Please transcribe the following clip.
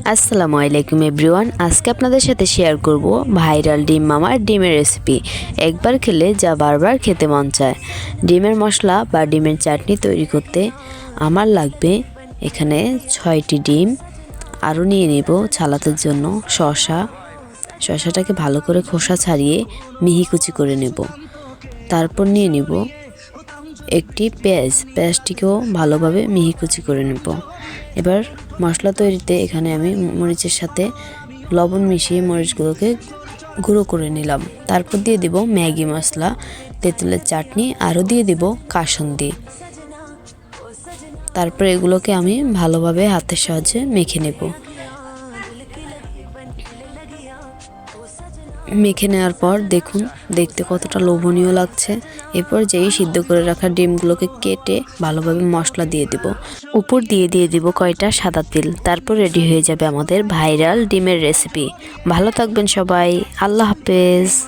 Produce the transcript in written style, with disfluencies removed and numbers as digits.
আসসালামু আলাইকুম এভরিওয়ান। আজকে আপনাদের সাথে শেয়ার করব ভাইরাল ডিম মামার ডিমের রেসিপি। একবার খেলে যা বারবার খেতে মন চায়। ডিমের মশলা বা ডিমের চাটনি তৈরি করতে আমার লাগবে এখানে 6টি ডিম, আরও নিয়ে নেব সালাদের জন্য শসাটাকে ভালো করে খোসা ছাড়িয়ে মিহি কুচি করে নেব। তারপর নিয়ে নেব একটি পেঁয়াজটিকেও ভালোভাবে মিহি কুচি করে নেব। এবার মশলা তৈরিতে এখানে আমি মরিচের সাথে লবণ মিশিয়ে মরিচগুলোকে গুঁড়ো করে নিলাম। তারপর দিয়ে দেব ম্যাগি মশলা, তেঁতুলের চাটনি, আরও দিয়ে দেব কাসুন্দি। তারপর এগুলোকে আমি ভালোভাবে হাতের সাহায্যে মেখে নেব। মেখে নেওয়ার পর দেখুন দেখতে কতটা লোভনীয় লাগছে। এরপর যেই সিদ্ধ করে রাখা ডিমগুলোকে কেটে ভালোভাবে মশলা দিয়ে দেব। উপর দিয়ে দেব কয়টা সাদা তিল। তারপর রেডি হয়ে যাবে আমাদের ভাইরাল ডিমের রেসিপি। ভালো থাকবেন সবাই, আল্লাহ হাফেজ।